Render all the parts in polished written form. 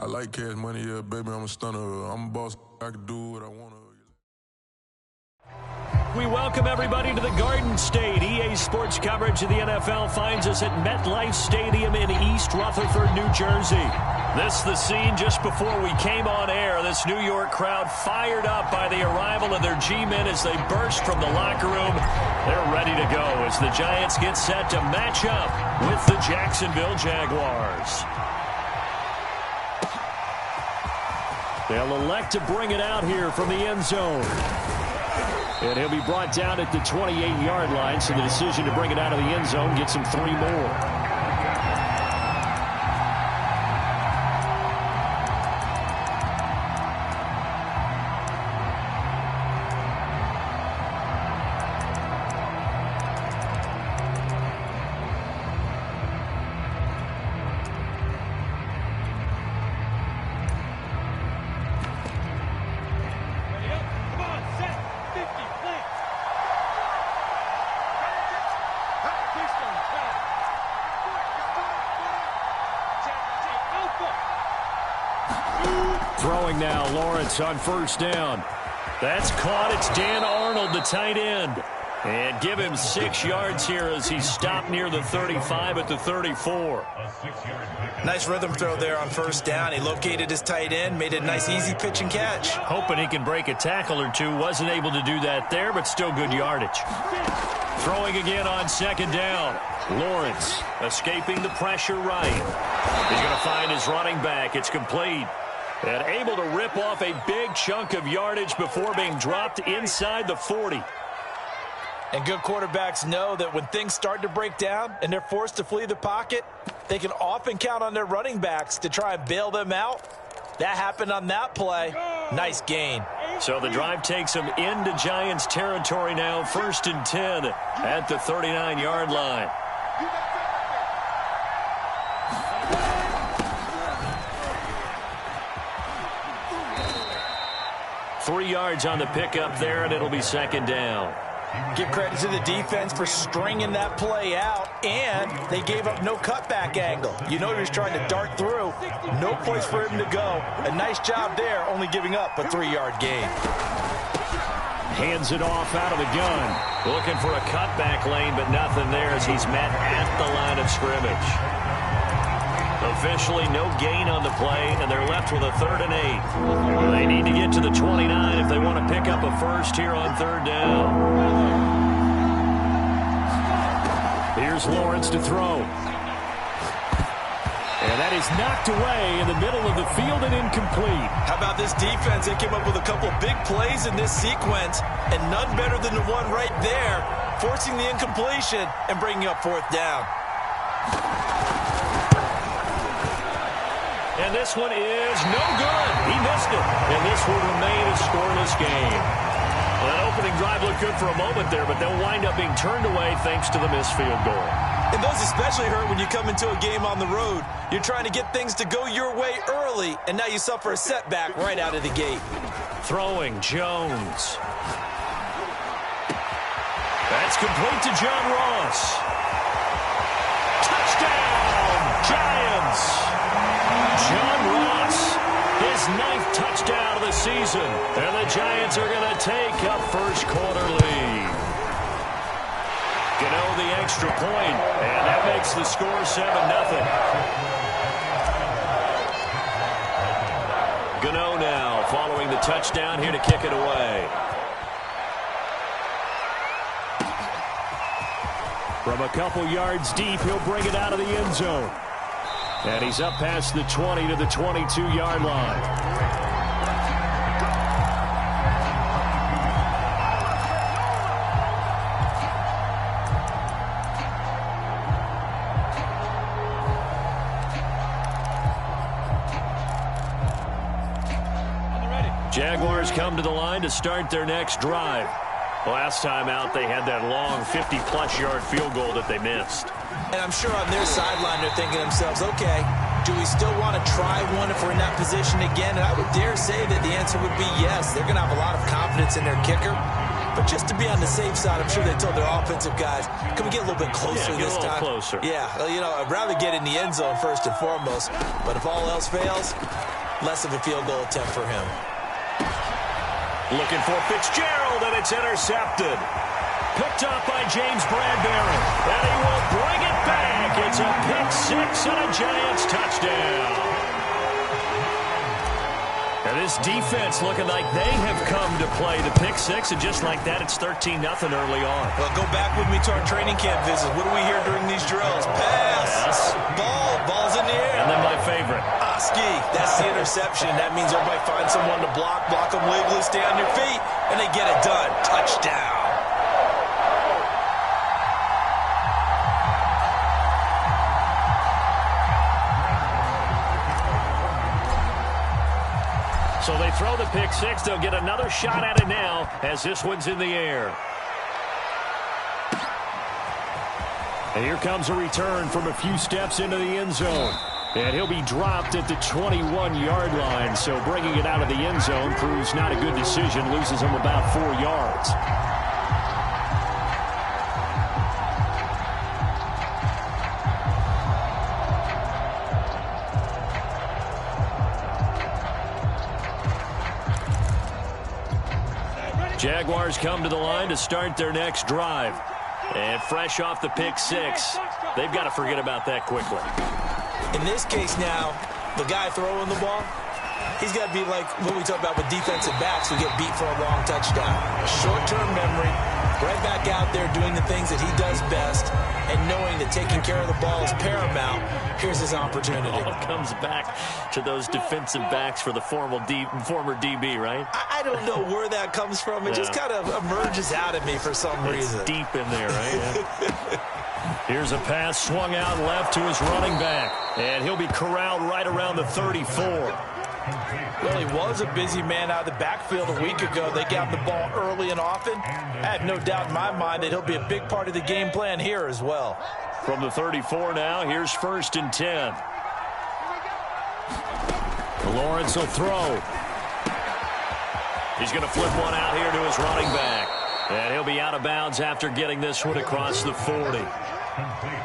I like cash money, yeah, baby. I'm a stunner. I'm a boss. I can do what I want to. We welcome everybody to the Garden State. EA Sports coverage of the NFL finds us at MetLife Stadium in East Rutherford, New Jersey. This the scene just before we came on air. This New York crowd fired up by the arrival of their G-men as they burst from the locker room. They're ready to go as the Giants get set to match up with the Jacksonville Jaguars. They'll elect to bring it out here from the end zone. And he'll be brought down at the 28-yard line, so the decision to bring it out of the end zone gets him 3 more. Throwing now, Lawrence on first down. That's caught. It's Dan Arnold, the tight end. And give him 6 yards here as he's stopped near the 35 at the 34. Nice rhythm throw there on first down. He located his tight end, made a nice easy pitch and catch. Hoping he can break a tackle or two. Wasn't able to do that there, but still good yardage. Throwing again on second down. Lawrence escaping the pressure right. He's going to find his running back. It's complete. And able to rip off a big chunk of yardage before being dropped inside the 40. And good quarterbacks know that when things start to break down and they're forced to flee the pocket, they can often count on their running backs to try and bail them out. That happened on that play. Nice gain. So the drive takes them into Giants territory now. 1st and 10 at the 39-yard line. Three yards on the pickup there, and it'll be second down. Give credit to the defense for stringing that play out, and they gave up no cutback angle. You know he was trying to dart through. No place for him to go. A nice job there, only giving up a 3-yard gain. Hands it off out of the gun. Looking for a cutback lane, but nothing there as he's met at the line of scrimmage. Officially no gain on the play, and they're left with a 3rd and 8. They need to get to the 29 if they want to pick up a first here on 3rd down. Here's Lawrence to throw. And that is knocked away in the middle of the field and incomplete. How about this defense? They came up with a couple big plays in this sequence, and none better than the one right there, forcing the incompletion and bringing up 4th down. And this one is no good. He missed it. And this will remain a scoreless game. Well, that opening drive looked good for a moment there, but they'll wind up being turned away thanks to the missed field goal. And those especially hurt when you come into a game on the road. You're trying to get things to go your way early, and now you suffer a setback right out of the gate. Throwing Jones. That's complete to John Ross. Touchdown, Giants! John Ross, his 9th touchdown of the season. And the Giants are going to take a first quarter lead. Gano the extra point, and that makes the score 7-0. Gano now following the touchdown here to kick it away. From a couple yards deep, he'll bring it out of the end zone. And he's up past the 20 to the 22-yard line. Jaguars come to the line to start their next drive. Last time out, they had that long 50-plus yard field goal that they missed. And I'm sure on their sideline they're thinking to themselves, okay, do we still want to try one if we're in that position again? And I would dare say that the answer would be yes. They're going to have a lot of confidence in their kicker. But just to be on the safe side, I'm sure they told their offensive guys, can we get a little bit closer this time? Closer. Yeah, well, you know, I'd rather get in the end zone first and foremost. But if all else fails, less of a field goal attempt for him. Looking for Fitzgerald, and it's intercepted. Picked up by James Bradbury. And he will bring it back. It's a pick six and a Giants touchdown. And this defense looking like they have come to play the pick six, and just like that, it's 13-0 early on. Well, go back with me to our training camp visit. What do we hear during these drills? Pass. Yes. Ball's in the air. And then my favorite. Oski, that's the interception. That means everybody finds someone to block them legally, stay on your feet, and they get it done. Touchdown. So they throw the pick six. They'll get another shot at it now as this one's in the air. And here comes a return from a few steps into the end zone. And he'll be dropped at the 21-yard line. So bringing it out of the end zone proves not a good decision. Loses him about 4 yards. Jaguars come to the line to start their next drive. And fresh off the pick six, they've got to forget about that quickly. In this case now, the guy throwing the ball, he's got to be like what we talk about with defensive backs who get beat for a long touchdown. Short-term memory, right back out there doing the things that he does best, and knowing that taking care of the ball is paramount. Here's his opportunity. It all comes back to those defensive backs for the former DB, right? I don't know where that comes from. It just kind of emerges out of me for some reason. It's deep in there, right? Yeah. Here's a pass swung out left to his running back. And he'll be corralled right around the 34. Well, he was a busy man out of the backfield a week ago. They got the ball early and often. I have no doubt in my mind that he'll be a big part of the game plan here as well. From the 34 now, here's 1st and 10. Lawrence will throw. He's going to flip one out here to his running back. And he'll be out of bounds after getting this one across the 40.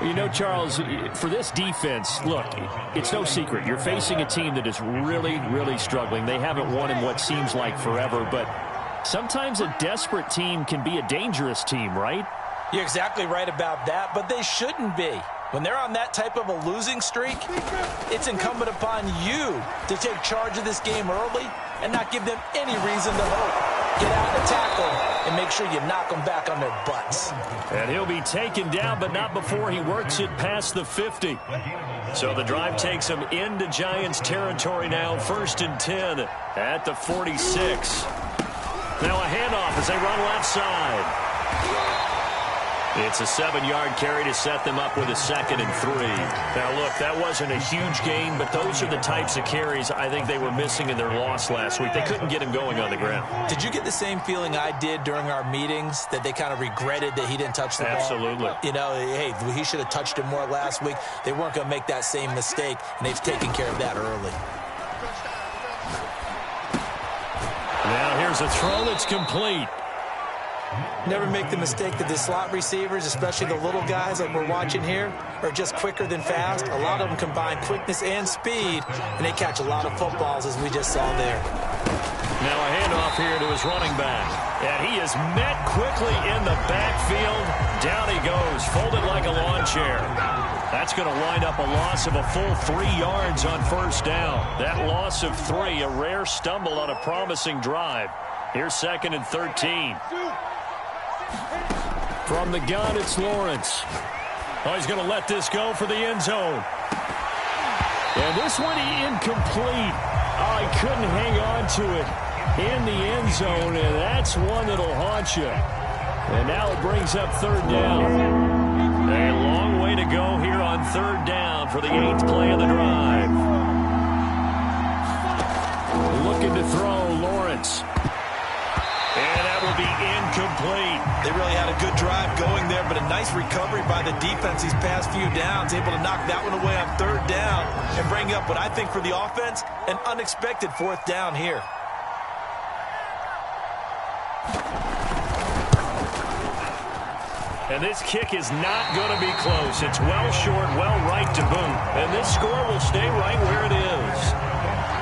You know, Charles, for this defense, look, it's no secret. You're facing a team that is really, really struggling. They haven't won in what seems like forever, but sometimes a desperate team can be a dangerous team, right? You're exactly right about that, but they shouldn't be. When they're on that type of a losing streak, it's incumbent upon you to take charge of this game early and not give them any reason to hope. Get out and tackle and make sure you knock them back on their butts. And he'll be taken down, but not before he works it past the 50. So the drive takes him into Giants territory now, 1st and 10 at the 46. Now a handoff as they run left side. It's a 7-yard carry to set them up with a 2nd and 3. Now, look, that wasn't a huge gain, but those are the types of carries I think they were missing in their loss last week. They couldn't get him going on the ground. Did you get the same feeling I did during our meetings, that they kind of regretted that he didn't touch the ball? Absolutely. You know, hey, he should have touched it more last week. They weren't going to make that same mistake, and they've taken care of that early. Now here's a throw that's complete. Never make the mistake that the slot receivers, especially the little guys like we're watching here, are just quicker than fast. A lot of them combine quickness and speed, and they catch a lot of footballs, as we just saw there. Now a handoff here to his running back. And he is met quickly in the backfield. Down he goes, folded like a lawn chair. That's going to wind up a loss of a full 3 yards on 1st down. That loss of 3, a rare stumble on a promising drive. Here's 2nd and 13. From the gun, it's Lawrence. Oh, he's going to let this go for the end zone. And this one incomplete. Oh, he couldn't hang on to it in the end zone, and that's one that'll haunt you. And now it brings up 3rd down. A long way to go here on 3rd down for the 8th play of the drive. Looking to throw, Lawrence. And that will be incomplete. They really had a good drive going there, but a nice recovery by the defense these past few downs, able to knock that one away on 3rd down and bring up what I think for the offense, an unexpected 4th down here. And this kick is not going to be close. It's well short, well right to boot. And this score will stay right where it is.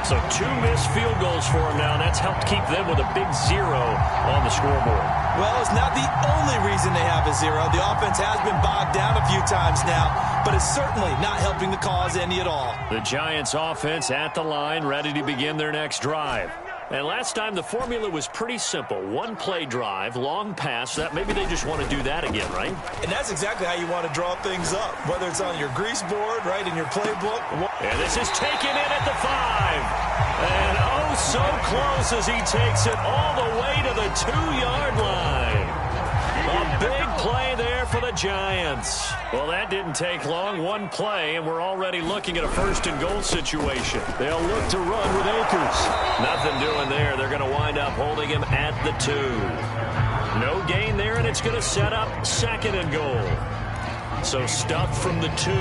So 2 missed field goals for him now. That's helped keep them with a big 0 on the scoreboard. Well, it's not the only reason they have a 0. The offense has been bogged down a few times now, but it's certainly not helping the cause any at all. The Giants offense at the line, ready to begin their next drive. And last time the formula was pretty simple. 1-play drive, long pass. That maybe they just want to do that again, right? And that's exactly how you want to draw things up, whether it's on your grease board, right, in your playbook. And this is taken in at the 5. And oh, so close as he takes it all the way to the 2-yard line. A big play there for the Giants. Well, that didn't take long. 1 play, and we're already looking at a 1st-and-goal situation. They'll look to run with Akers. Nothing doing there. They're going to wind up holding him at the 2. No gain there, and it's going to set up 2nd-and-goal. So stuffed from the 2,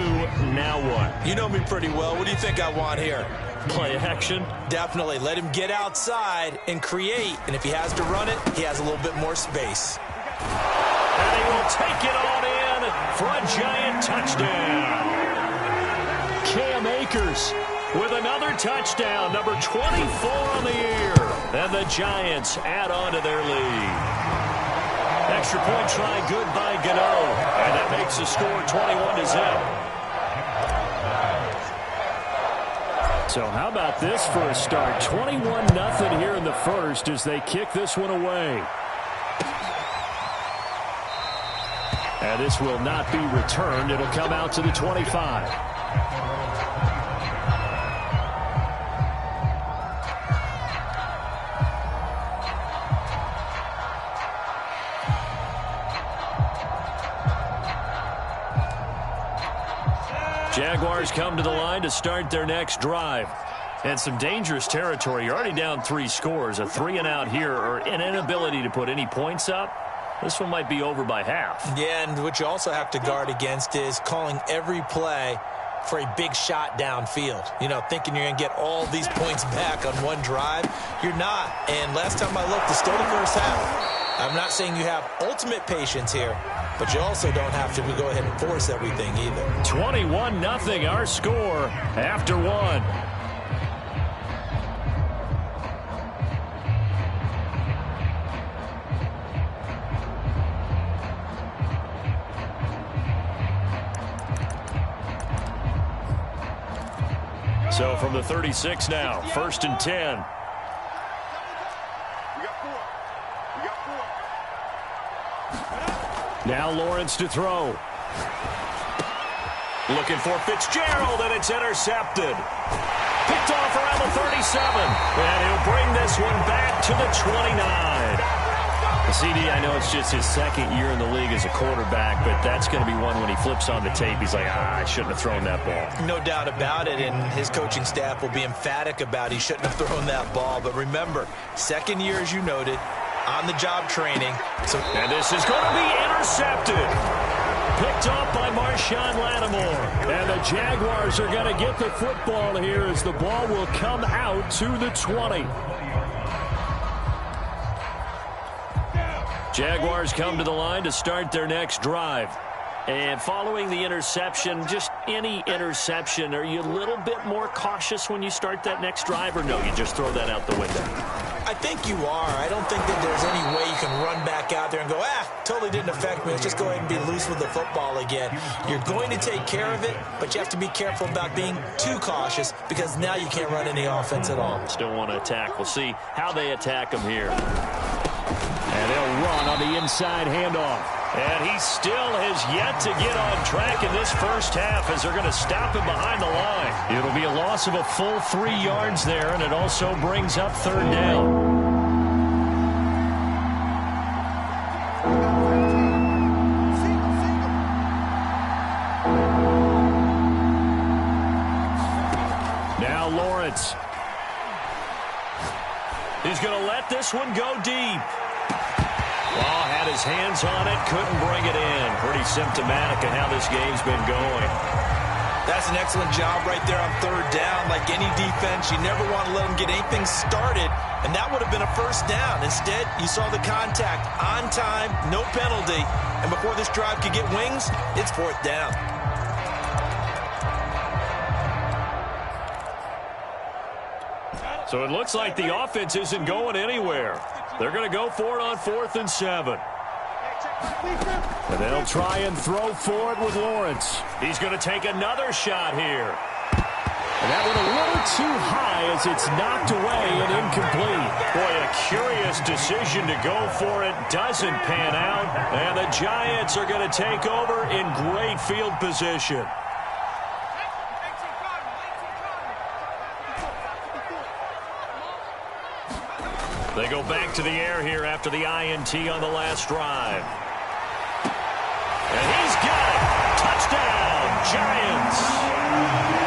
now what? You know me pretty well. What do you think I want here? Play action? Definitely. Let him get outside and create, and if he has to run it, he has a little bit more space. And he will take it on in for a Giant touchdown. Cam Akers with another touchdown, number 24 on the year. And the Giants add on to their lead. Extra point try good by Gano. And that makes the score 21-0. So how about this for a start? 21-0 here in the first as they kick this one away. And this will not be returned. It'll come out to the 25. Jaguars come to the line to start their next drive. And some dangerous territory. You're already down 3 scores. A 3-and-out here or an inability to put any points up. This one might be over by half. Yeah, and what you also have to guard against is calling every play for a big shot downfield. You know, thinking you're going to get all these points back on one drive. You're not. And last time I looked, it's still the first half. I'm not saying you have ultimate patience here, but you also don't have to go ahead and force everything either. 21-0 our score after 1. So from the 36 now, 1st and 10. Now Lawrence to throw. Looking for Fitzgerald, and it's intercepted. Picked off around the 37. And he'll bring this one back to the 29. CD, I know it's just his 2nd year in the league as a quarterback, but that's going to be one when he flips on the tape. He's like, I shouldn't have thrown that ball. No doubt about it, and his coaching staff will be emphatic about he shouldn't have thrown that ball. But remember, 2nd year, as you noted, on-the-job training. And this is going to be intercepted. Picked off by Marshawn Lattimore. And the Jaguars are going to get the football here as the ball will come out to the 20. Jaguars come to the line to start their next drive. And following the interception, just any interception, are you a little bit more cautious when you start that next drive, or no, you just throw that out the window? I think you are. I don't think that there's any way you can run back out there and go, totally didn't affect me. Let's just go ahead and be loose with the football again. You're going to take care of it, but you have to be careful about being too cautious because now you can't run any offense at all. Still want to attack. We'll see how they attack them here. And they'll run on the inside handoff. And he still has yet to get on track in this first half as they're going to stop him behind the line. It'll be a loss of a full 3 yards there, and it also brings up 3rd down. Now Lawrence. He's going to let this one go deep. Well, had his hands on it, couldn't bring it in. Pretty symptomatic of how this game's been going. That's an excellent job right there on third down. Like any defense, you never want to let them get anything started, and that would have been a first down. Instead, you saw the contact on time, no penalty, and before this drive could get wings, it's fourth down. So it looks like the offense isn't going anywhere. They're going to go for it on 4th and 7. And they'll try and throw for it with Lawrence. He's going to take another shot here. And that one a little too high as it's knocked away and incomplete. Boy, a curious decision to go for it. Doesn't pan out. And the Giants are going to take over in great field position. They go back to the air here after the INT on the last drive. And he's got it. Touchdown, Giants.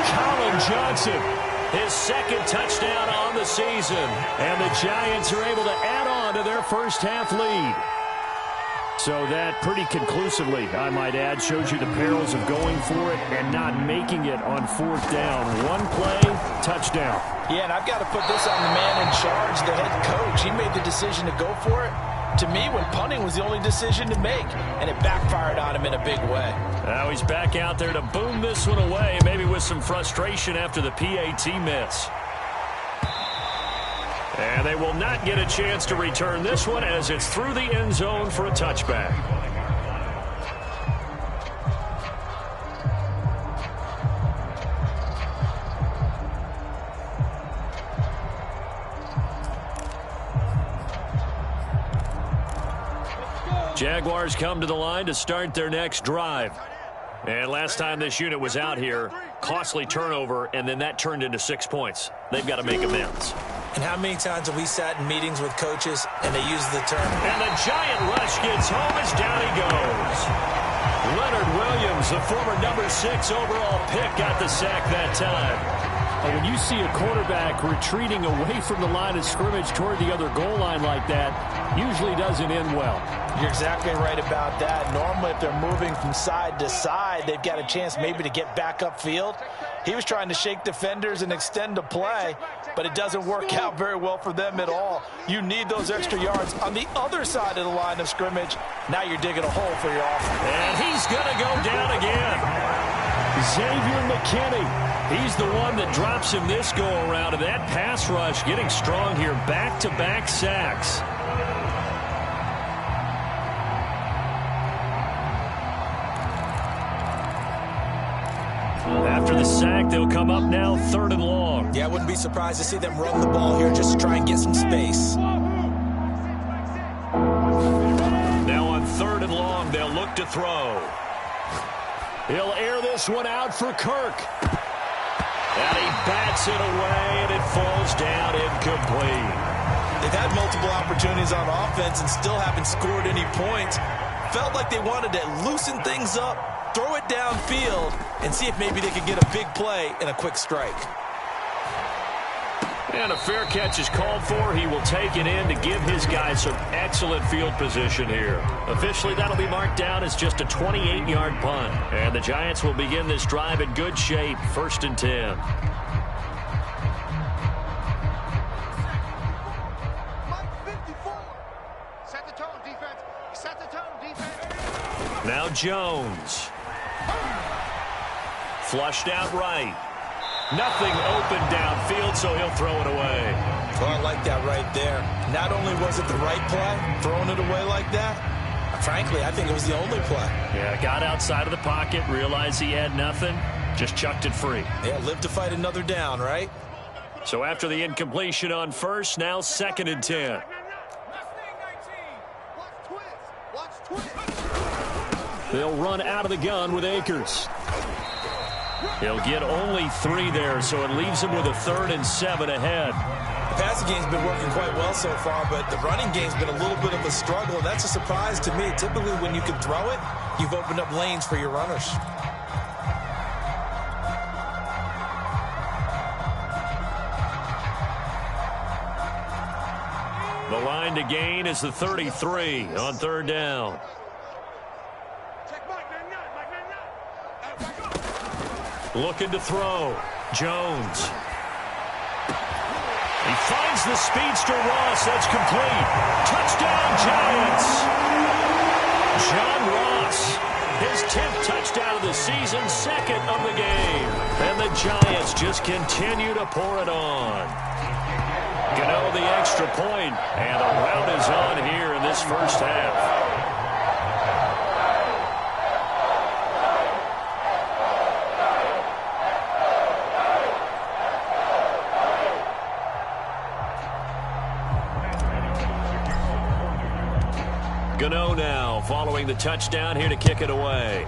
Colin Johnson, his second touchdown on the season. And the Giants are able to add on to their first half lead. So that pretty conclusively, I might add, shows you the perils of going for it and not making it on 4th down. One play, touchdown. Yeah, and I've got to put this on the man in charge, the head coach. He made the decision to go for it. To me, when punting was the only decision to make, and it backfired on him in a big way. Now he's back out there to boom this one away, maybe with some frustration after the PAT miss. And they will not get a chance to return this one as it's through the end zone for a touchback. Jaguars come to the line to start their next drive. And last time this unit was out here, costly turnover, and then that turned into 6 points. They've got to make amends. And how many times have we sat in meetings with coaches and they use the term? And the giant rush gets home as down he goes. Leonard Williams, the former number 6 overall pick, got the sack that time. When you see a quarterback retreating away from the line of scrimmage toward the other goal line like that, usually doesn't end well. You're exactly right about that. Normally, if they're moving from side to side, they've got a chance maybe to get back upfield. He was trying to shake defenders and extend the play, but it doesn't work out very well for them at all. You need those extra yards on the other side of the line of scrimmage. Now you're digging a hole for your offense. And he's going to go down again. Xavier McKinney. He's the one that drops him this go-around, and that pass rush getting strong here. Back-to-back sacks. After the sack, they'll come up now 3rd and long. Yeah, I wouldn't be surprised to see them run the ball here just to try and get some space. Now on 3rd and long, they'll look to throw. He'll air this one out for Kirk. And he bats it away, and it falls down incomplete. They've had multiple opportunities on offense and still haven't scored any points. Felt like they wanted to loosen things up, throw it downfield, and see if maybe they could get a big play and a quick strike. And a fair catch is called for. He will take it in to give his guys some excellent field position here. Officially, that'll be marked down as just a 28-yard punt. And the Giants will begin this drive in good shape, 1st and 10. Now Jones. Flushed out right. Nothing open downfield, so he'll throw it away. Well, I like that right there. Not only was it the right play, throwing it away like that, frankly, I think it was the only play. Yeah, got outside of the pocket, realized he had nothing, just chucked it free. Yeah, live to fight another down, right? So after the incompletion on 1st, now 2nd and 10. They'll run out of the gun with Akers. He'll get only 3 there, so it leaves him with a 3rd and 7 ahead. The passing game's been working quite well so far, but the running game's been a little bit of a struggle, and that's a surprise to me. Typically, when you can throw it, you've opened up lanes for your runners. The line to gain is the 33 on 3rd down. Looking to throw. Jones. He finds the speedster Ross. That's complete. Touchdown, Giants. John Ross. His 10th touchdown of the season, 2nd of the game. And the Giants just continue to pour it on. Gano the extra point, and the rout is on here in this first half. Gano now following the touchdown here to kick it away.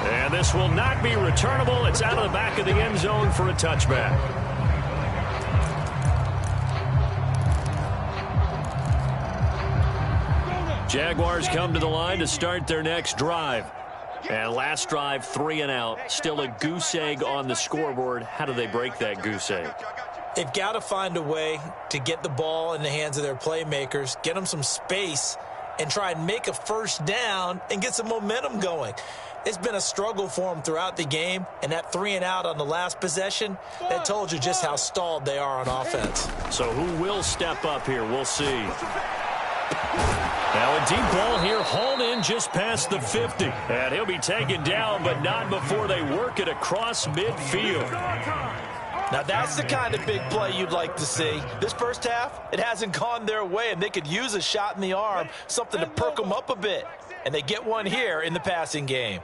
And this will not be returnable. It's out of the back of the end zone for a touchback. Jaguars come to the line to start their next drive. And last drive, 3 and out. Still a goose egg on the scoreboard. How do they break that goose egg? They've got to find a way to get the ball in the hands of their playmakers, get them some space, and try and make a first down and get some momentum going. It's been a struggle for them throughout the game, and that 3 and out on the last possession, that told you just how stalled they are on offense. So who will step up here? We'll see. Now a deep ball here, hauled in just past the 50. And he'll be taken down, but not before they work it across midfield. Now that's the kind of big play you'd like to see. This first half, it hasn't gone their way, and they could use a shot in the arm, something to perk them up a bit. And they get one here in the passing game.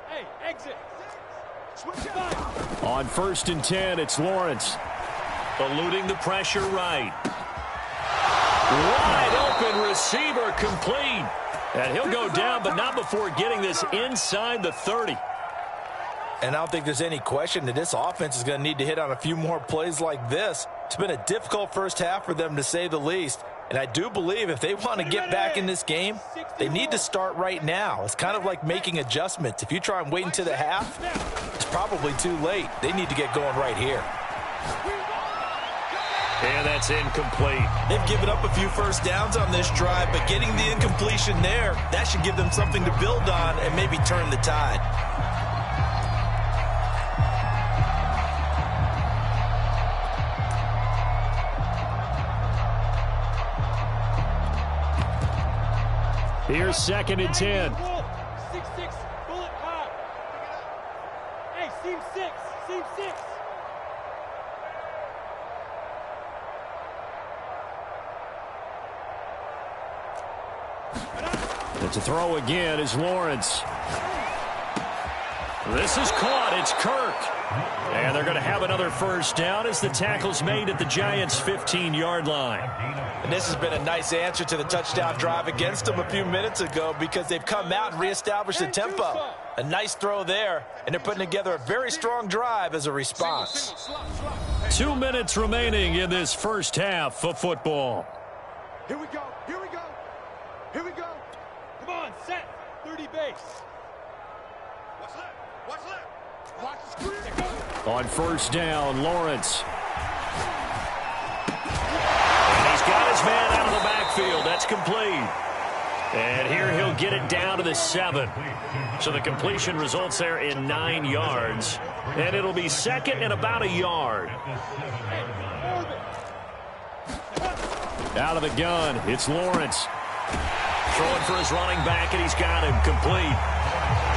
Hey, exit. On 1st and 10, it's Lawrence. Eluding the pressure right. Wide open receiver complete. And he'll go down, but not before getting this inside the 30. And I don't think there's any question that this offense is going to need to hit on a few more plays like this. It's been a difficult first half for them, to say the least. And I do believe if they want to get back in this game, they need to start right now. It's kind of like making adjustments. If you try and wait until the half, it's probably too late. They need to get going right here. And that's incomplete. They've given up a few first downs on this drive, but getting the incompletion there, that should give them something to build on and maybe turn the tide. Here's 2nd and 10. 6-6, bullet pop. Hey, seam 6, seam 6. It's a throw again is Lawrence. This is caught. It's Kirk. And they're going to have another first down as the tackle's made at the Giants' 15-yard line. And this has been a nice answer to the touchdown drive against them a few minutes ago, because they've come out and reestablished the tempo. A nice throw there, and they're putting together a very strong drive as a response. 2 minutes remaining in this first half of football. Here we go, here we go, here we go. Come on, set, 30 base. What's left? What's left? Watch the screen. On 1st down, Lawrence. And he's got his man out of the backfield. That's complete. And here he'll get it down to the 7. So the completion results there in 9 yards. And it'll be 2nd and about a yard. Out of the gun, it's Lawrence. Throwing for his running back, and he's got him complete.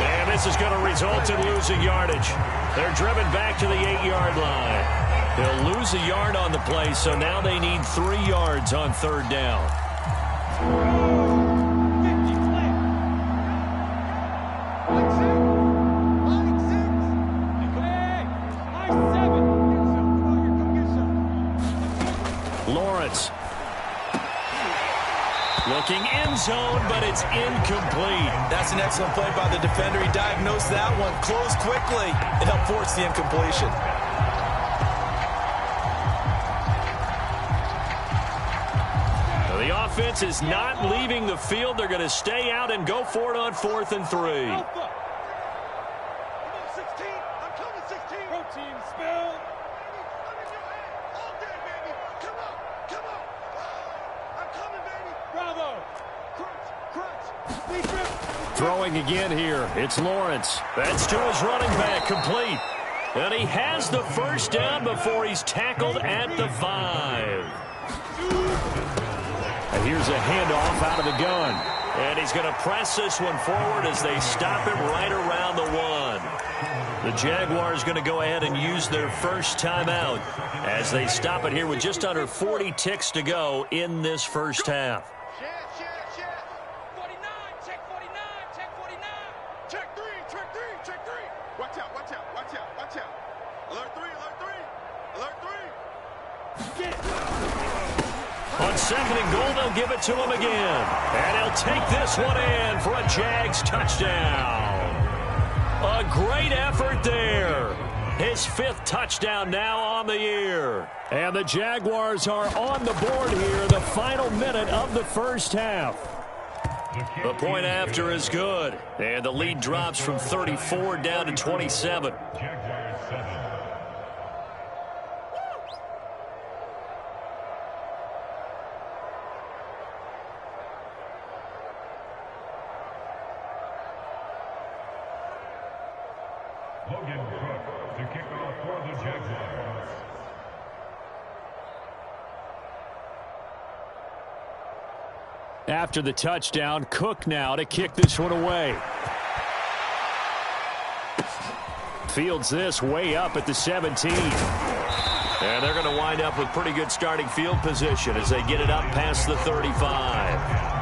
And this is going to result in losing yardage. They're driven back to the 8-yard line. They'll lose a yard on the play, so now they need 3 yards on 3rd down. Lawrence. Looking end zone, but it's incomplete. That's an excellent play by the defender. He diagnosed that one, closed quickly, and helped force the incompletion. The offense is not leaving the field. They're going to stay out and go for it on 4th and 3. Come on, 16. I'm coming, 16. Protein spill. All day, baby. Come on. I'm coming, baby. Bravo. Crunch. Throwing again here. It's Lawrence. That's to his running back, complete. And he has the first down before he's tackled at the 5. And here's a handoff out of the gun. And he's going to press this one forward as they stop him right around the 1. The Jaguars going to go ahead and use their first timeout as they stop it here with just under 40 ticks to go in this first half. On 2nd and goal, they'll give it to him again. And he'll take this one in for a Jags touchdown. A great effort there. His 5th touchdown now on the year. And the Jaguars are on the board here, the final minute of the first half. The point after is good. And the lead drops from 34 down to 27. After the touchdown, Cook now to kick this one away. Fields this way up at the 17. And they're going to wind up with pretty good starting field position as they get it up past the 35.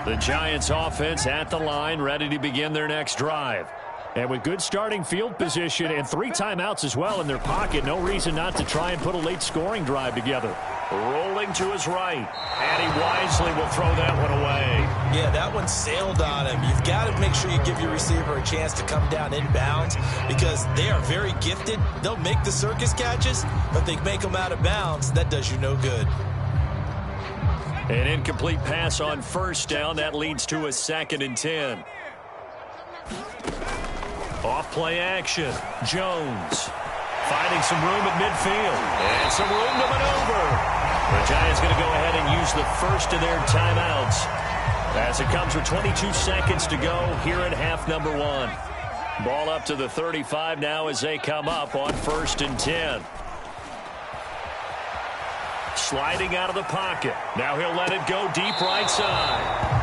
The Giants offense at the line, ready to begin their next drive. And with good starting field position and 3 timeouts as well in their pocket, no reason not to try and put a late scoring drive together. Rolling to his right, and he wisely will throw that one away. Yeah, that one sailed on him. You've got to make sure you give your receiver a chance to come down inbounds because they are very gifted. They'll make the circus catches, but they make them out of bounds. That does you no good. An incomplete pass on first down. That leads to a 2nd and 10. Off play action. Jones finding some room at midfield. And some room to maneuver. The Giants going to go ahead and use the first of their timeouts as it comes with 22 seconds to go here in half number 1. Ball up to the 35 now as they come up on 1st and 10. Sliding out of the pocket. Now he'll let it go deep right side.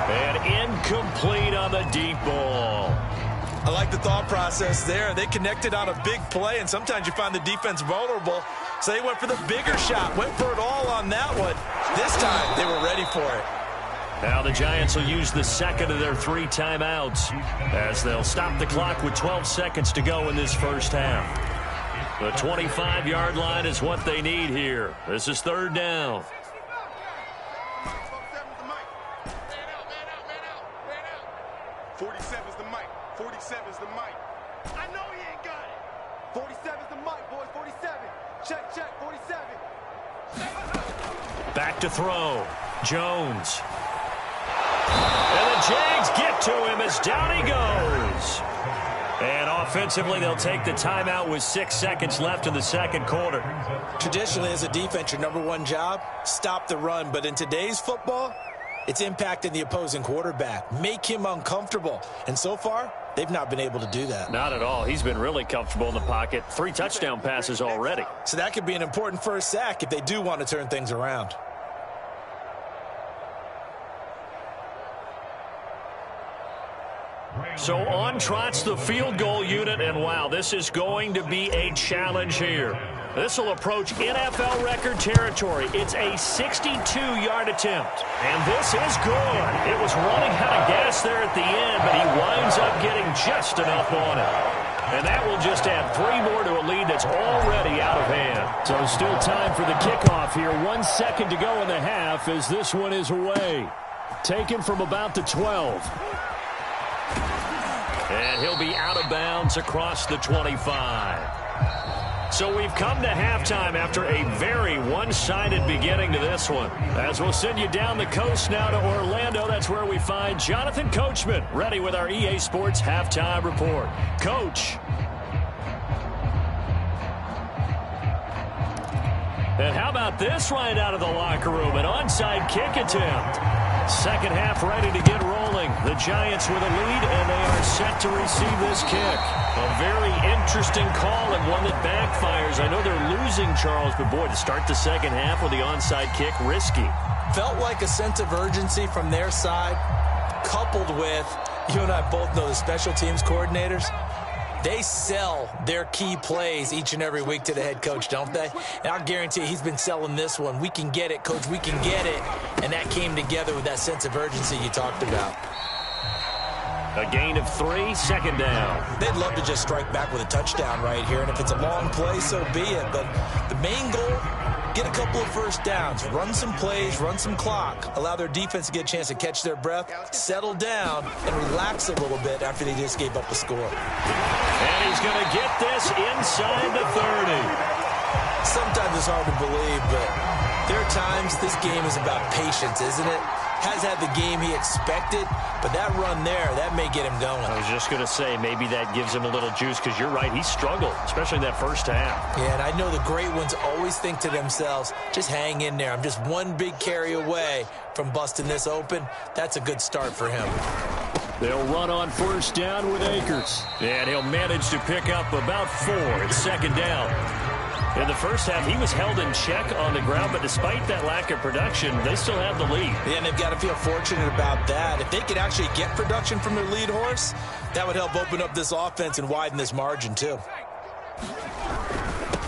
And incomplete on the deep ball. I like the thought process there. They connected on a big play, and sometimes you find the defense vulnerable. So they went for the bigger shot, went for it all on that one. This time, they were ready for it. Now the Giants will use the 2nd of their 3 timeouts as they'll stop the clock with 12 seconds to go in this first half. The 25-yard line is what they need here. This is 3rd down. Back to throw. Jones. And the Jags get to him as down he goes. And offensively, they'll take the timeout with 6 seconds left in the 2nd quarter. Traditionally, as a defense, your number 1 job, stop the run. But in today's football, it's impacting the opposing quarterback. Make him uncomfortable. And so far, they've not been able to do that. Not at all. He's been really comfortable in the pocket. 3 touchdown passes already. So that could be an important first sack if they do want to turn things around. So on trots the field goal unit, and wow, this is going to be a challenge here. This will approach NFL record territory. It's a 62-yard attempt, and this is good. It was running out of gas there at the end, but he winds up getting just enough on it. And that will just add 3 more to a lead that's already out of hand. So still time for the kickoff here. 1 second to go in the half as this one is away. Taken from about the 12. And he'll be out of bounds across the 25. So we've come to halftime after a very one-sided beginning to this one. As we'll send you down the coast now to Orlando, that's where we find Jonathan Coachman, ready with our EA Sports Halftime Report. Coach. And how about this right out of the locker room? An onside kick attempt. Second half ready to get rolling. The Giants with a lead, and they are set to receive this kick. A very interesting call and one that backfires. I know they're losing, Charles, but boy, to start the second half with the onside kick, risky. Felt like a sense of urgency from their side, coupled with, you and I both know the special teams coordinators, they sell their key plays each and every week to the head coach, don't they? And I'll guarantee you he's been selling this one. We can get it, coach, we can get it. And that came together with that sense of urgency you talked about. A gain of 3, second down. They'd love to just strike back with a touchdown right here. And if it's a long play, so be it. But the main goal, get a couple of first downs, run some plays, run some clock, allow their defense to get a chance to catch their breath, settle down, and relax a little bit after they just gave up a score. And he's going to get this inside the 30. Sometimes it's hard to believe, but there are times this game is about patience, isn't it? Has had the game he expected, but that run there, that may get him going. I was just going to say, maybe that gives him a little juice, because you're right, he struggled, especially in that first half. Yeah, and I know the great ones always think to themselves, just hang in there. I'm just one big carry away from busting this open. That's a good start for him. They'll run on first down with Akers. And he'll manage to pick up about 4 at second down. In the first half, he was held in check on the ground, but despite that lack of production, they still have the lead. Yeah, and they've got to feel fortunate about that. If they could actually get production from their lead horse, that would help open up this offense and widen this margin, too.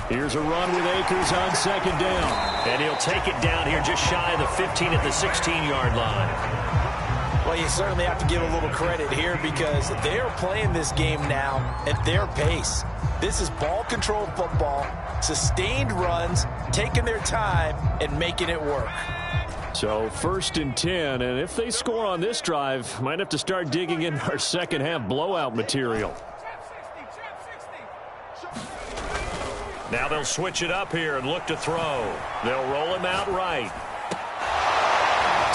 Here's a run with Akers on second down. And he'll take it down here just shy of the 15 at the 16-yard line. Well, you certainly have to give a little credit here because they're playing this game now at their pace. This is ball control football, sustained runs, taking their time, and making it work. So 1st and 10, and if they score on this drive, might have to start digging in our second half blowout material. Now they'll switch it up here and look to throw. They'll roll him out right.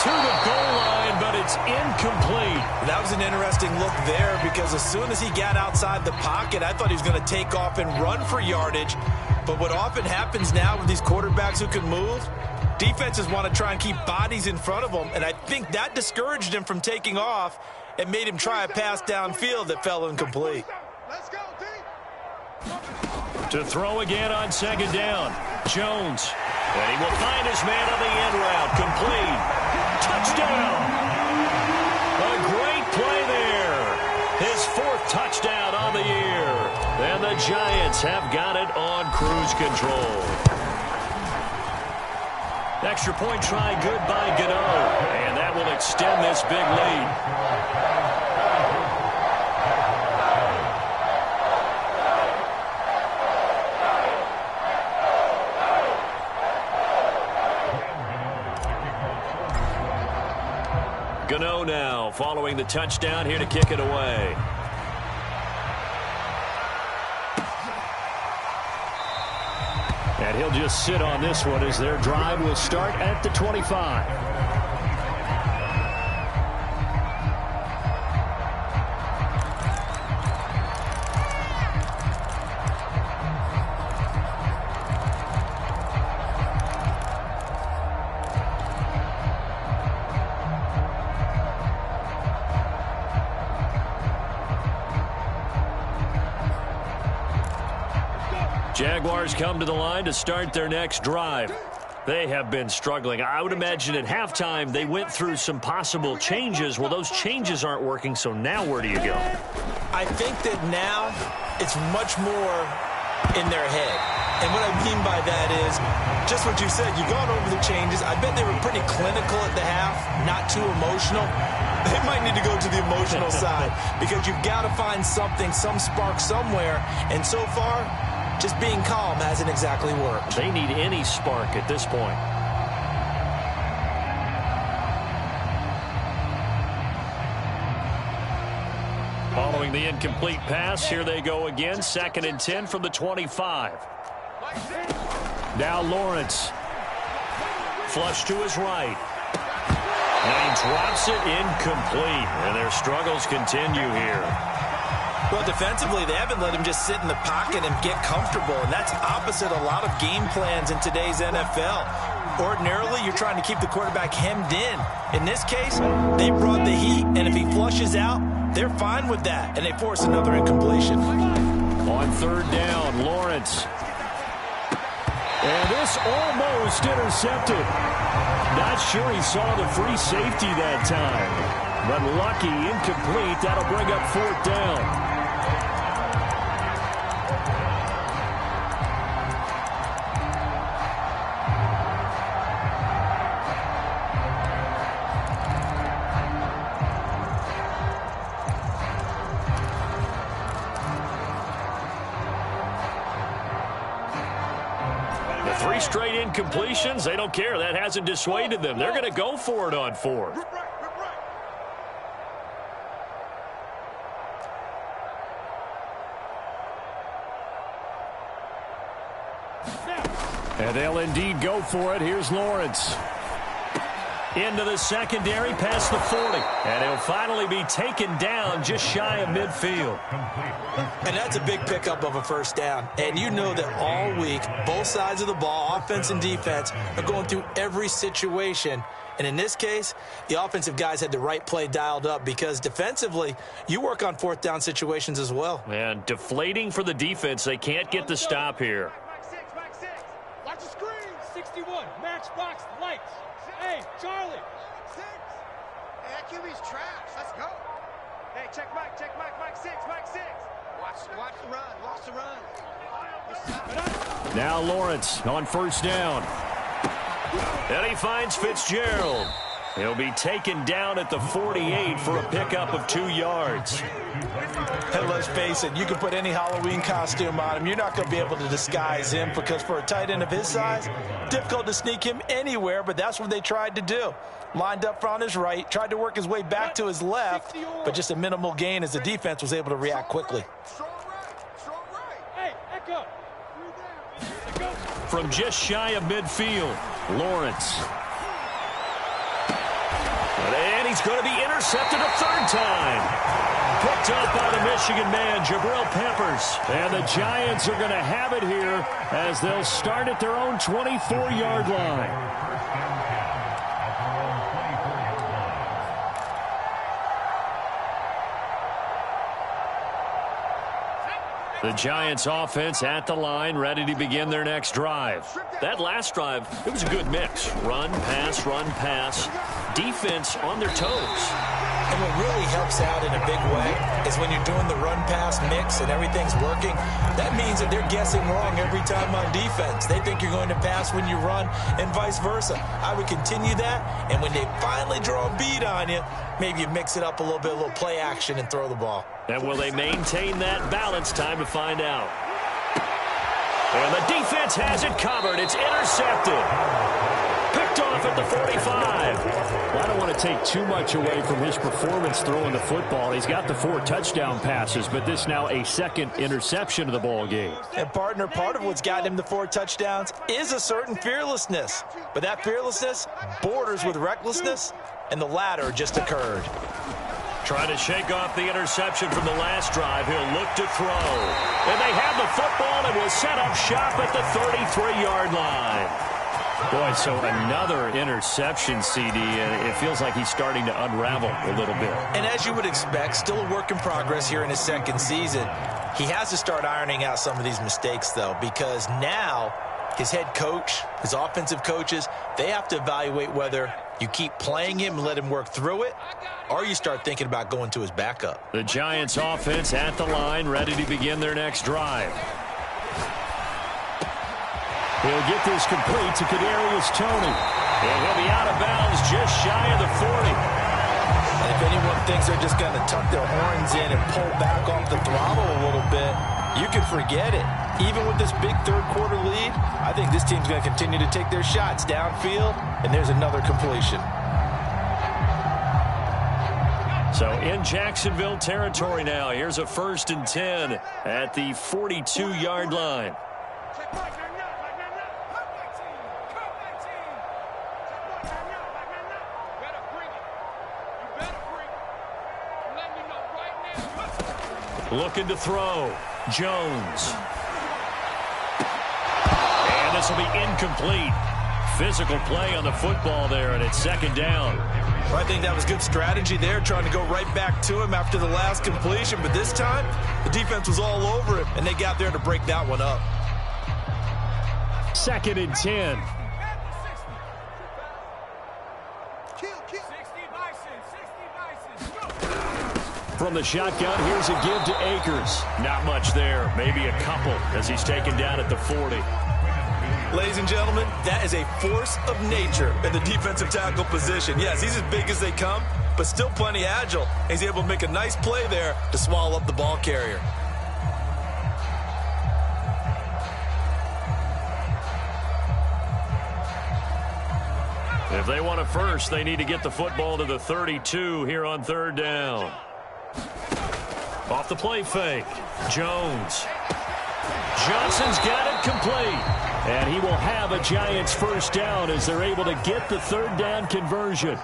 To the goal line, but it's incomplete. That was an interesting look there because as soon as he got outside the pocket, I thought he was going to take off and run for yardage. But what often happens now with these quarterbacks who can move, defenses want to try and keep bodies in front of them, and I think that discouraged him from taking off and made him try a pass downfield that fell incomplete. Let's go, D. To throw again on second down. Jones. And he will find his man on the end route. Complete. Touchdown. A great play there. His 4th touchdown on the year. And the Giants have got it on cruise control. Extra point try good by Gano. And that will extend this big lead. Gano now following the touchdown here to kick it away. And he'll just sit on this one as their drive will start at the 25. Jaguars come to the line to start their next drive. They have been struggling. I would imagine at halftime they went through some possible changes. Well, those changes aren't working, so now where do you go? I think that now it's much more in their head. And what I mean by that is just what you said. You've gone over the changes. I bet they were pretty clinical at the half, not too emotional. They might need to go to the emotional side because you've got to find something, some spark somewhere. And so far, just being calm hasn't exactly worked. They need any spark at this point. throwing the incomplete pass. Here they go again. 2nd and 10 from the 25. Now Lawrence. Flush to his right. And he drops it incomplete. And their struggles continue here. Well, defensively, they haven't let him just sit in the pocket and get comfortable, and that's opposite a lot of game plans in today's NFL. Ordinarily, you're trying to keep the quarterback hemmed in. In this case, they brought the heat, and if he flushes out, they're fine with that, and they force another incompletion. On 3rd down, Lawrence. And this almost intercepted. Not sure he saw the free safety that time, but lucky, incomplete. That'll bring up 4th down. Three straight incompletions. They don't care. That hasn't dissuaded them. They're going to go for it on 4th. And they'll indeed go for it. Here's Lawrence. Into the secondary, past the 40. And he'll finally be taken down just shy of midfield. And that's a big pickup of a 1st down. And you know that all week, both sides of the ball, offense and defense, are going through every situation. And in this case, the offensive guys had the right play dialed up because defensively, you work on 4th down situations as well. And deflating for the defense. They can't get the stop here. Back 6. Watch the screen. 61. Matchbox lights. Hey, Charlie. 6. Hey, that QB's trash. Let's go. Hey, check Mike, Mike 6. Watch the run. Watch the run. Now Lawrence on 1st down. And he finds Fitzgerald. He'll be taken down at the 48 for a pickup of 2 yards. And let's face it, you can put any Halloween costume on him. You're not going to be able to disguise him because for a tight end of his size, difficult to sneak him anywhere, but that's what they tried to do. Lined up on his right, tried to work his way back to his left, but just a minimal gain as the defense was able to react quickly. Hey, Echo. From just shy of midfield, Lawrence. And he's going to be intercepted a 3rd time. Picked up by the Michigan man, Jabril Peppers. And the Giants are going to have it here as they'll start at their own 24-yard line. The Giants offense at the line, ready to begin their next drive. That last drive, it was a good mix. Run, pass, defense on their toes. And what really helps out in a big way is when you're doing the run-pass mix and everything's working, that means that they're guessing wrong every time on defense. They think you're going to pass when you run and vice versa. I would continue that, and when they finally draw a beat on you, maybe you mix it up a little bit, a little play action and throw the ball. And will they maintain that balance? Time to find out. And the defense has it covered. It's intercepted. Picked off at the 45. Well, I don't want to take too much away from his performance throwing the football. He's got the 4 touchdown passes, but this now a 2nd interception of the ball game. And partner, part of what's gotten him the 4 touchdowns is a certain fearlessness. But that fearlessness borders with recklessness, and the latter just occurred. Trying to shake off the interception from the last drive. He'll look to throw. And they have the football and will set up shop at the 33-yard line. Boy, so another interception, CD. It feels like he's starting to unravel a little bit. And as you would expect, still a work in progress here in his 2nd season. He has to start ironing out some of these mistakes, though, because now his head coach, his offensive coaches, they have to evaluate whether you keep playing him and let him work through it, or you start thinking about going to his backup. The Giants offense at the line, ready to begin their next drive. He'll get this complete to Kadarius Toney. And he'll be out of bounds just shy of the 40. And if anyone thinks they're just going to tuck their horns in and pull back off the throttle a little bit, you can forget it. Even with this big 3rd quarter lead, I think this team's going to continue to take their shots downfield, and there's another completion. So in Jacksonville territory now. Here's a 1st and 10 at the 42-yard line. Looking to throw. Jones. And this will be incomplete. Physical play on the football there, and it's 2nd down. Well, I think that was good strategy there, trying to go right back to him after the last completion. But this time, the defense was all over him, and they got there to break that one up. 2nd and 10. From the shotgun, here's a give to Akers. Not much there. Maybe a couple as he's taken down at the 40. Ladies and gentlemen, that is a force of nature in the defensive tackle position. Yes, he's as big as they come, but still plenty agile. He's able to make a nice play there to swallow up the ball carrier. If they want a first, they need to get the football to the 32 here on 3rd down. Off the play fake. Jones. Johnson's got it complete. And he will have a Giants 1st down as they're able to get the 3rd down conversion.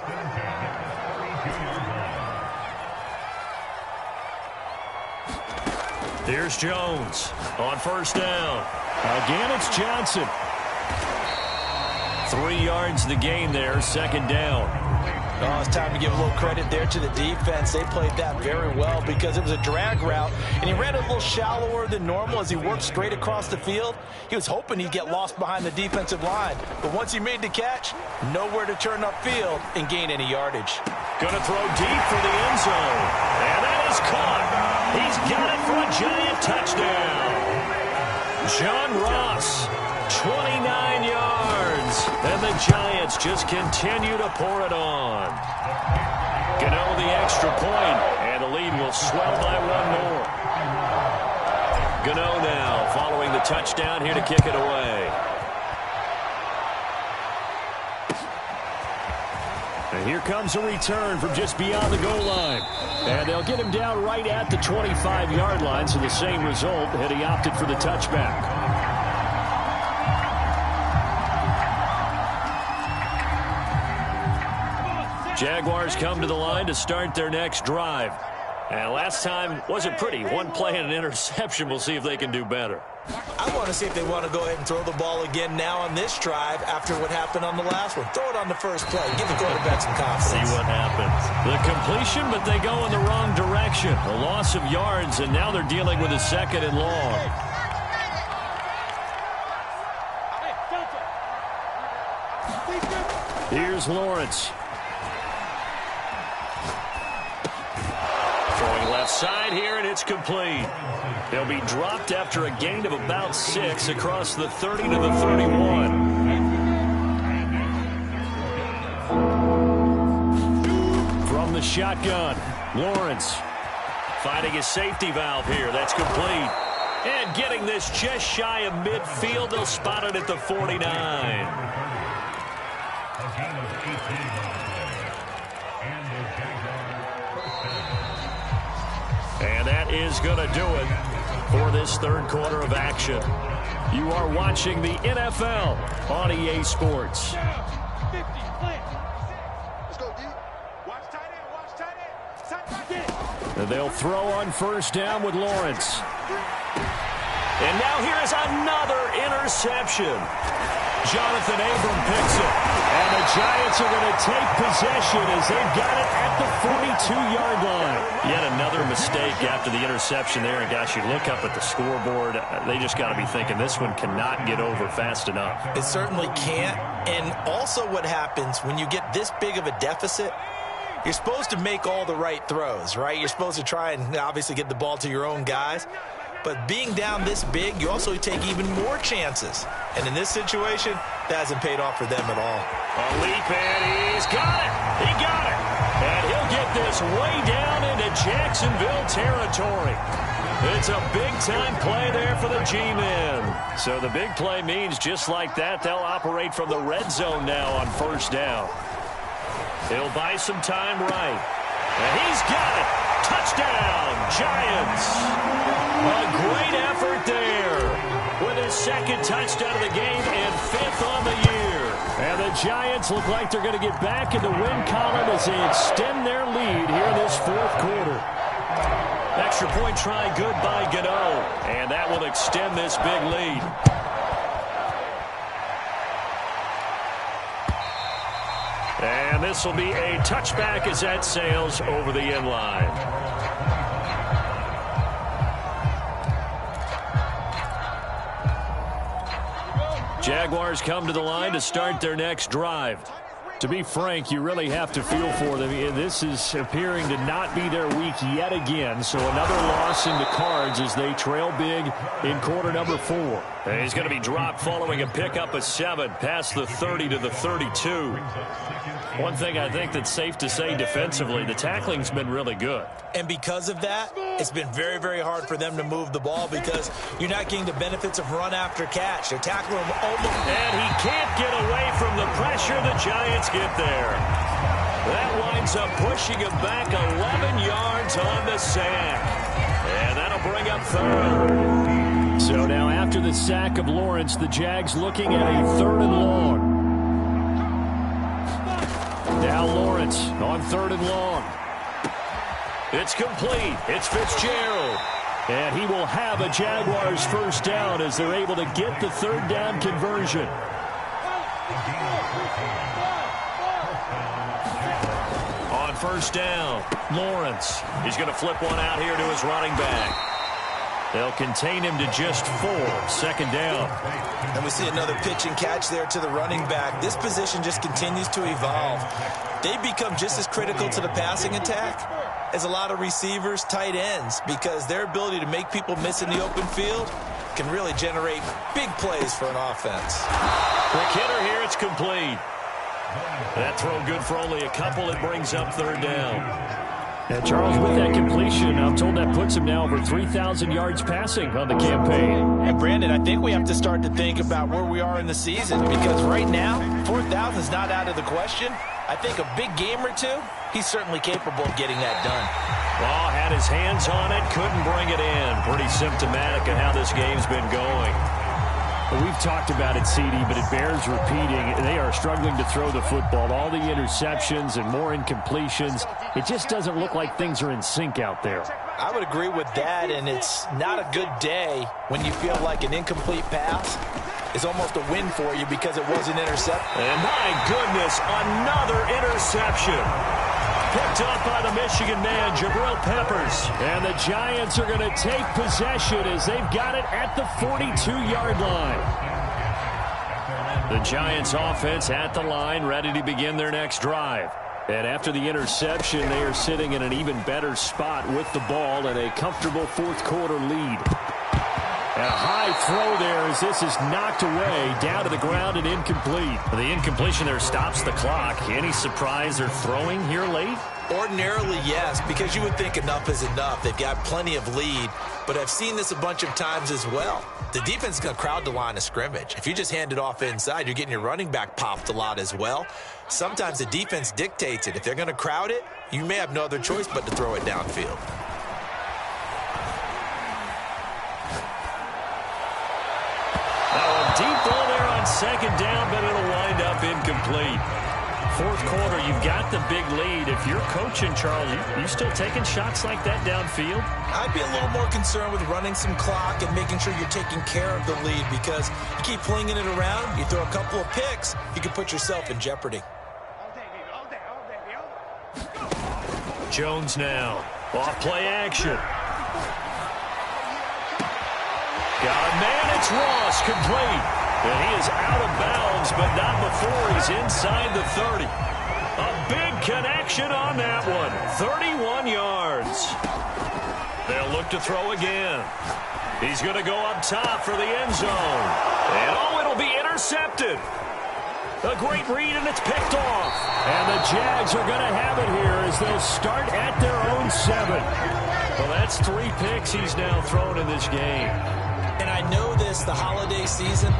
Here's Jones on 1st down. Again, it's Johnson. 3 yards the gain there, 2nd down. Oh, it's time to give a little credit there to the defense. They played that very well because it was a drag route, and he ran a little shallower than normal as he worked straight across the field. He was hoping he'd get lost behind the defensive line, but once he made the catch, nowhere to turn upfield and gain any yardage. Going to throw deep for the end zone, and that is caught. He's got it for a Giant touchdown. John Ross, 29 yards, and the Giants just continue to pour it on. Gano the extra point, and the lead will swell by 1 more. Gano now following the touchdown here to kick it away. And here comes a return from just beyond the goal line. And they'll get him down right at the 25-yard line, so the same result had he opted for the touchback. Jaguars come to the line to start their next drive. And last time wasn't pretty. 1 play and an interception. We'll see if they can do better. I want to see if they want to go ahead and throw the ball again now on this drive after what happened on the last one. Throw it on the first play. Give the quarterback some confidence. See what happens. The completion, but they go in the wrong direction. A loss of yards, and now they're dealing with a 2nd and long. Here's Lawrence. Throwing left side here, and it's complete. They'll be dropped after a gain of about 6 across the 30 to the 31. From the shotgun, Lawrence. Finding his safety valve here. That's complete. And getting this just shy of midfield. They'll spot it at the 49. And that is going to do it for this 3rd quarter of action. You are watching the NFL on EA Sports. And they'll throw on 1st down with Lawrence. And now here's another interception. Jonathan Abram picks it. And the Giants are going to take possession as they've got it at the 42-yard line. Yet another mistake after the interception there. And, gosh, you look up at the scoreboard, they just got to be thinking this one cannot get over fast enough. It certainly can't. And also what happens when you get this big of a deficit, you're supposed to make all the right throws, right? You're supposed to try and obviously get the ball to your own guys. But being down this big, you also take even more chances. And in this situation, that hasn't paid off for them at all. A leap, and he's got it. He got it. And he'll get this way down into Jacksonville territory. It's a big-time play there for the G-men. So the big play means just like that, they'll operate from the red zone now on 1st down. He'll buy some time right. And he's got it. Touchdown, Giants. A great effort there with his second touchdown of the game and 5th on the year. And the Giants look like they're going to get back in the win column as they extend their lead here in this 4th quarter. Extra point try good by Gano. And that will extend this big lead. And this will be a touchback as that sails over the end line. Jaguars come to the line to start their next drive. To be frank, you really have to feel for them. This is appearing to not be their week yet again. So another loss in the cards as they trail big in quarter number 4. And he's going to be dropped following a pickup of 7 past the 30 to the 32. One thing I think that's safe to say defensively, the tackling's been really good. And because of that, it's been very, very hard for them to move the ball because you're not getting the benefits of run after catch. They're tackling him almost. And he can't get away from the pressure. The Giants get there. That winds up pushing him back 11 yards on the sack. And that'll bring up 3rd. So now after the sack of Lawrence, the Jags looking at a 3rd and long. Now Lawrence on 3rd and long. It's complete. It's Fitzgerald. And he will have a Jaguars first down as they're able to get the 3rd down conversion. On first down, Lawrence. He's going to flip one out here to his running back. They'll contain him to just 4. 2nd down. And we see another pitch and catch there to the running back. This position just continues to evolve. They become just as critical to the passing attack as a lot of receivers, tight ends, because their ability to make people miss in the open field can really generate big plays for an offense. Quick hitter here, it's complete. That throw good for only a couple. It brings up 3rd down. And Charles, with that completion, I'm told that puts him now over 3,000 yards passing on the campaign. And Brandon, I think we have to start to think about where we are in the season, because right now, 4,000 is not out of the question. I think a big game or 2, he's certainly capable of getting that done. Well, had his hands on it, couldn't bring it in. Pretty symptomatic of how this game's been going. Well, we've talked about it, CD, but it bears repeating. They are struggling to throw the football. All the interceptions and more incompletions. It just doesn't look like things are in sync out there. I would agree with that, and it's not a good day when you feel like an incomplete pass is almost a win for you because it wasn't intercepted. And my goodness, another interception. Picked up by the Michigan man, Jabril Peppers. And the Giants are going to take possession as they've got it at the 42-yard line. The Giants offense at the line, ready to begin their next drive. And after the interception, they are sitting in an even better spot with the ball and a comfortable 4th quarter lead. And a high throw there as this is knocked away, down to the ground and incomplete. The incompletion there stops the clock. Any surprise they're throwing here late? Ordinarily, yes, because you would think enough is enough. They've got plenty of lead, but I've seen this a bunch of times as well. The defense is going to crowd the line of scrimmage. If you just hand it off inside, you're getting your running back popped a lot as well. Sometimes the defense dictates it. If they're going to crowd it, you may have no other choice but to throw it downfield. Deep ball there on 2nd down, but it'll wind up incomplete. 4th quarter, you've got the big lead. If you're coaching, Charles, you still taking shots like that downfield? I'd be a little more concerned with running some clock and making sure you're taking care of the lead, because you keep flinging it around, you throw a couple of picks, you can put yourself in jeopardy. Jones now. Off play action. Got a man, it's Ross, complete. And he is out of bounds, but not before he's inside the 30. A big connection on that one. 31 yards. They'll look to throw again. He's going to go up top for the end zone. And it'll be intercepted. A great read, and it's picked off. And the Jags are going to have it here as they'll start at their own 7. Well, that's 3 picks he's now thrown in this game. And I know this, the holiday season,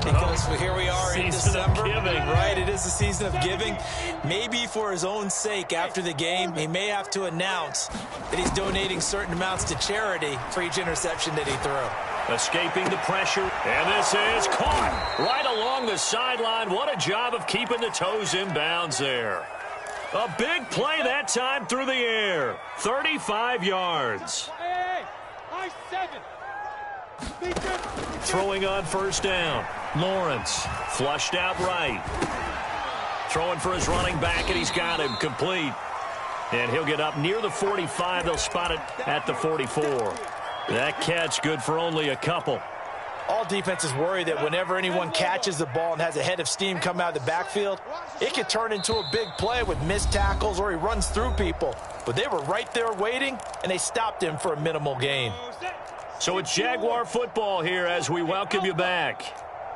Because here we are in December, right? It is the season of giving. Maybe for his own sake, after the game, he may have to announce that he's donating certain amounts to charity for each interception that he threw. Escaping the pressure, and this is caught right along the sideline. What a job of keeping the toes in bounds there. A big play that time through the air. 35 yards. Hey, high 7. Throwing on first down. Lawrence flushed out right. Throwing for his running back, and he's got him complete. And he'll get up near the 45. They'll spot it at the 44. That catch good for only a couple. All defenses worry that whenever anyone catches the ball and has a head of steam come out of the backfield, it could turn into a big play with missed tackles or he runs through people. But they were right there waiting, and they stopped him for a minimal gain. So it's Jaguar football here as we welcome you back.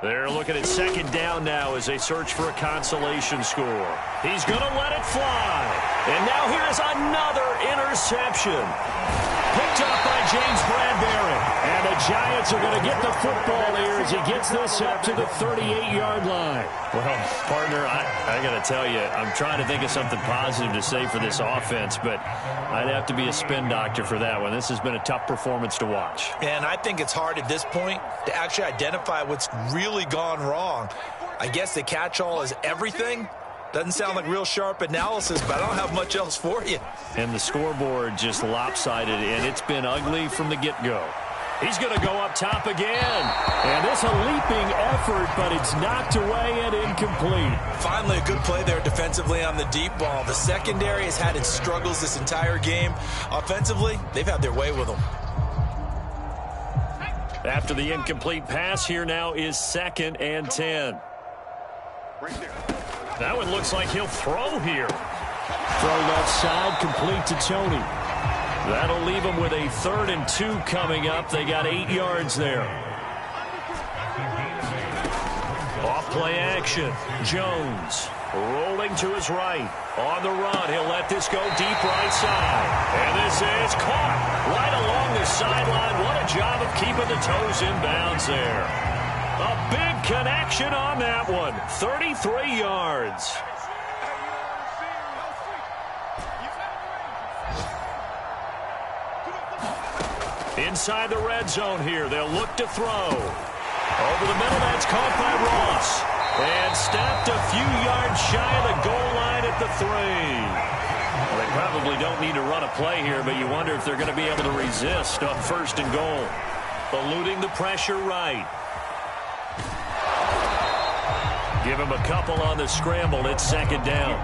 They're looking at second down now as they search for a consolation score. He's going to let it fly. And now here is another interception. Picked up by James Bradbury. And the Giants are going to get the football here as he gets this up to the 38-yard line. Well, partner, I got to tell you, I'm trying to think of something positive to say for this offense, but I'd have to be a spin doctor for that one. This has been a tough performance to watch. And I think it's hard at this point to actually identify what's really gone wrong. I guess the catch-all is everything. Doesn't sound like real sharp analysis, but I don't have much else for you. And the scoreboard just lopsided, and it's been ugly from the get-go. He's going to go up top again. And this a leaping effort, but it's knocked away and incomplete. Finally, a good play there defensively on the deep ball. The secondary has had its struggles this entire game. Offensively, they've had their way with them. After the incomplete pass, here now is 2nd and 10. That one looks like he'll throw here. Throw left side, complete to Tony. That'll leave them with a 3rd and 2 coming up. They got 8 yards there. Off play action. Jones rolling to his right. On the run, he'll let this go deep right side. And this is caught right along the sideline. What a job of keeping the toes in bounds there. A big connection on that one. 33 yards. Inside the red zone here. They'll look to throw. Over the middle, that's caught by Ross. And stopped a few yards shy of the goal line at the 3. Well, they probably don't need to run a play here, but you wonder if they're going to be able to resist on 1st and goal. Eluding the pressure right. Give him a couple on the scramble. It's 2nd down.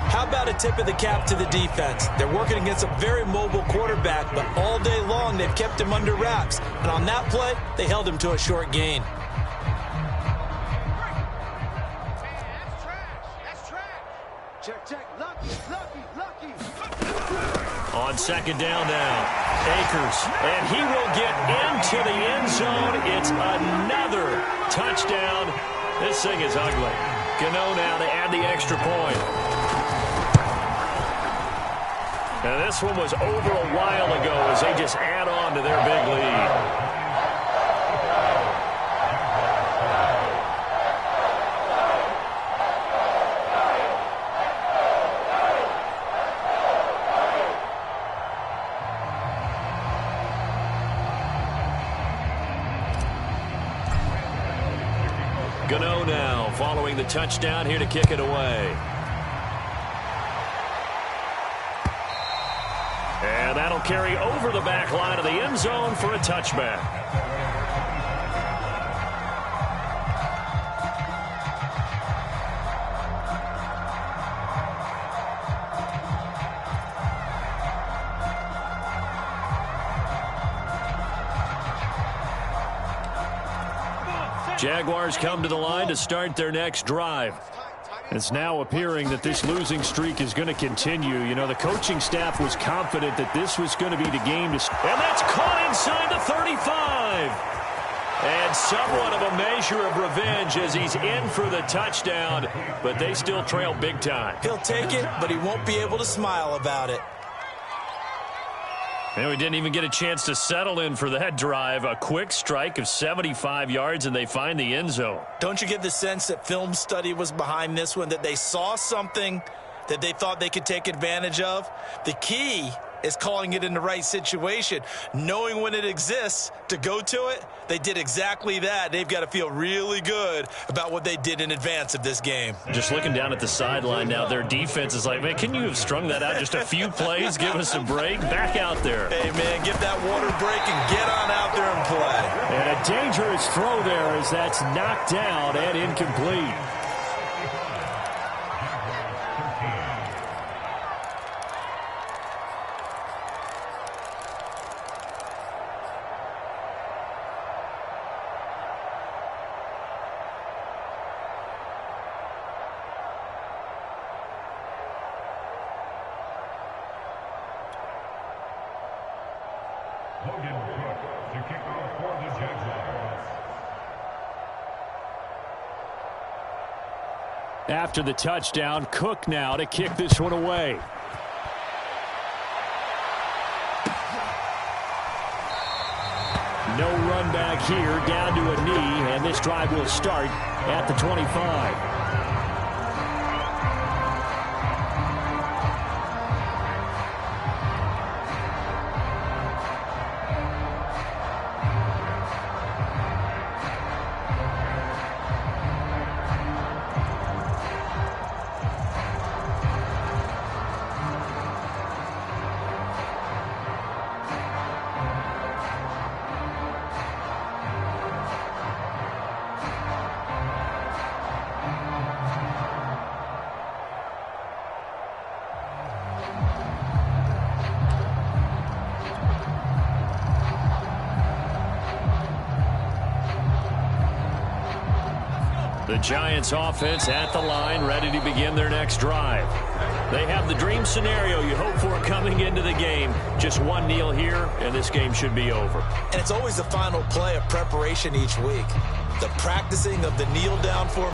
How about a tip of the cap to the defense? They're working against a very mobile quarterback, but all day long they've kept him under wraps. And on that play, they held him to a short gain. That's trash. Check. Lucky. On 2nd down now, Akers, and he will get into the end zone. It's another touchdown. This thing is ugly. Gano now to add the extra point. And this one was over a while ago as they just add on to their big lead. Gano now following the touchdown here to kick it away. And that'll carry over the back line of the end zone for a touchback. Jaguars come to the line to start their next drive. It's now appearing that this losing streak is going to continue. You know, the coaching staff was confident that this was going to be the game to... And that's caught inside the 35. And somewhat of a measure of revenge as he's in for the touchdown, but they still trail big time. He'll take it, but he won't be able to smile about it. And we didn't even get a chance to settle in for that drive. A quick strike of 75 yards, and they find the end zone. Don't you get the sense that film study was behind this one, that they saw something that they thought they could take advantage of? The key is calling it in the right situation, knowing when it exists to go to it. They did exactly that. They've got to feel really good about what they did in advance of this game. Just looking down at the sideline now, their defense is like, man, can you have strung that out just a few plays? Give us a break. Back out there. Hey, man, get that water break and get on out there and play. And a dangerous throw there as that's knocked down and incomplete. After the touchdown, Cook now to kick this one away. No run back here, down to a knee, and this drive will start at the 25. The Giants offense at the line, ready to begin their next drive. They have the dream scenario you hope for coming into the game. Just one kneel here, and this game should be over. And it's always the final play of preparation each week. The practicing of the kneel down formation.